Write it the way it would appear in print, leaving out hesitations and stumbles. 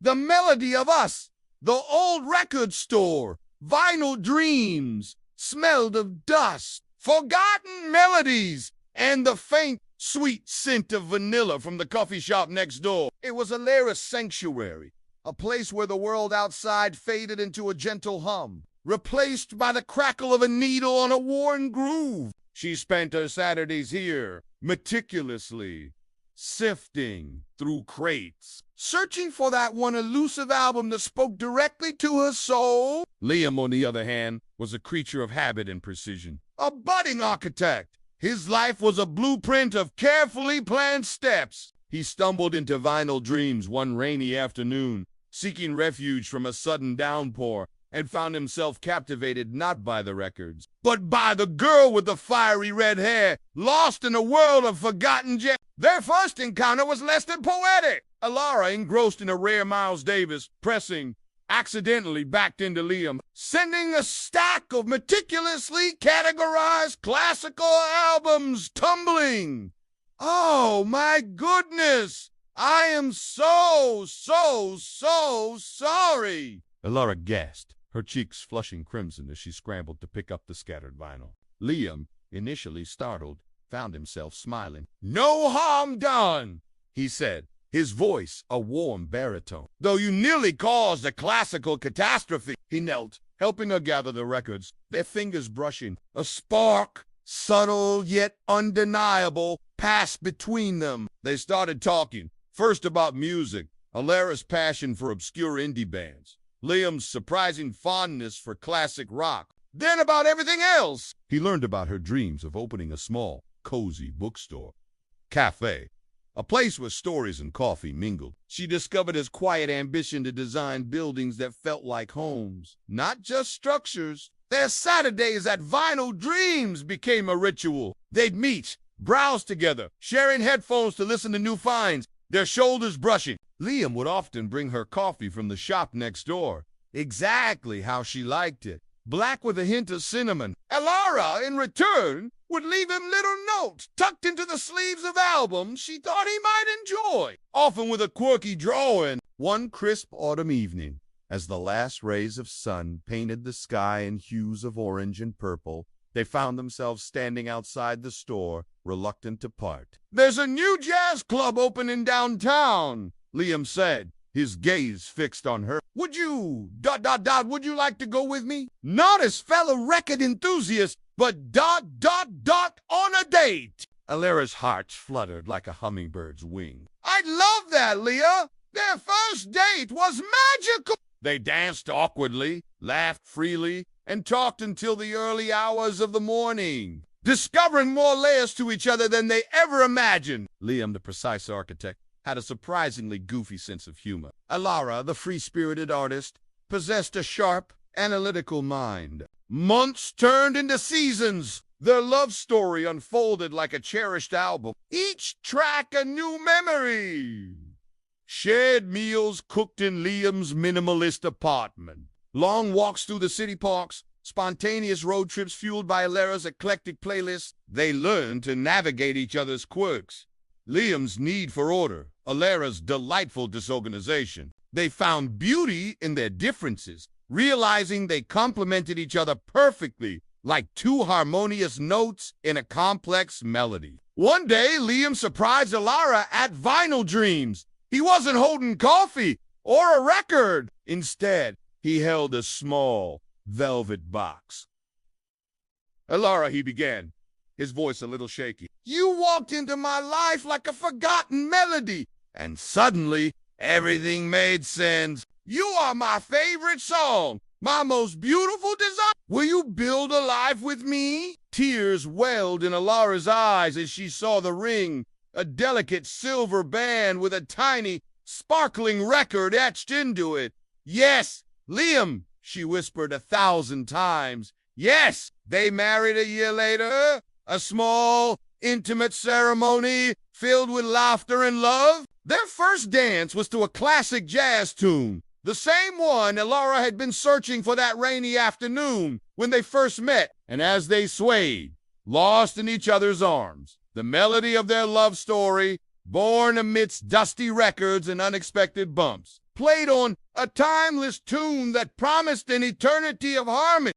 The melody of us, the old record store, vinyl dreams, smelled of dust, forgotten melodies, and the faint, sweet scent of vanilla from the coffee shop next door. It was Elara's sanctuary, a place where the world outside faded into a gentle hum, replaced by the crackle of a needle on a worn groove. She spent her Saturdays here, meticulously sifting through crates, searching for that one elusive album that spoke directly to her soul. Liam, on the other hand, was a creature of habit and precision, a budding architect. His life was a blueprint of carefully planned steps. He stumbled into Vinyl Dreams one rainy afternoon, seeking refuge from a sudden downpour, and found himself captivated not by the records, but by the girl with the fiery red hair, lost in a world of forgotten gems. Their first encounter was less than poetic. Elara, engrossed in a rare Miles Davis pressing, accidentally backed into Liam, sending a stack of meticulously categorized classical albums tumbling. Oh, my goodness! I am so sorry! Elara gasped, her cheeks flushing crimson as she scrambled to pick up the scattered vinyl. Liam, initially startled, found himself smiling. "No harm done," he said, his voice a warm baritone. "Though you nearly caused a classical catastrophe." He knelt, helping her gather the records, their fingers brushing. A spark, subtle yet undeniable, passed between them. They started talking, first about music, Elara's passion for obscure indie bands, Liam's surprising fondness for classic rock, then about everything else. He learned about her dreams of opening a small, cozy bookstore, cafe, a place where stories and coffee mingled. She discovered his quiet ambition to design buildings that felt like homes, not just structures. Their Saturdays at Vinyl Dreams became a ritual. They'd meet, browse together, sharing headphones to listen to new finds, their shoulders brushing. Liam would often bring her coffee from the shop next door, exactly how she liked it, black with a hint of cinnamon. Elara, in return, would leave him little notes tucked into the sleeves of albums she thought he might enjoy, often with a quirky drawing. One crisp autumn evening, as the last rays of sun painted the sky in hues of orange and purple, they found themselves standing outside the store, reluctant to part. "There's a new jazz club opening downtown," Liam said, his gaze fixed on her. Would you like to go with me? Not as fellow record enthusiast, but on a date." Elara's heart fluttered like a hummingbird's wing. "I'd love that, Leah. Their first date was magical." They danced awkwardly, laughed freely, and talked until the early hours of the morning, discovering more layers to each other than they ever imagined. Liam, the precise architect, had a surprisingly goofy sense of humor. Elara, the free-spirited artist, possessed a sharp, analytical mind. Months turned into seasons. Their love story unfolded like a cherished album, each track a new memory. Shared meals cooked in Liam's minimalist apartment, long walks through the city parks, spontaneous road trips fueled by Elara's eclectic playlist. They learned to navigate each other's quirks. Liam's need for order, Elara's delightful disorganization. They found beauty in their differences, realizing they complemented each other perfectly, like two harmonious notes in a complex melody. One day, Liam surprised Elara at Vinyl Dreams. He wasn't holding coffee or a record. Instead, he held a small, velvet box. "Elara," he began, his voice a little shaky, "you walked into my life like a forgotten melody, and suddenly everything made sense. You are my favorite song, my most beautiful desire. Will you build a life with me?" Tears welled in Elara's eyes as she saw the ring, a delicate silver band with a tiny, sparkling record etched into it. "Yes, Liam," she whispered 1,000 times. "Yes." They married a year later, a small, intimate ceremony filled with laughter and love. Their first dance was to a classic jazz tune, the same one Elara had been searching for that rainy afternoon when they first met. And as they swayed, lost in each other's arms, the melody of their love story, born amidst dusty records and unexpected bumps, played on a timeless tune that promised an eternity of harmony.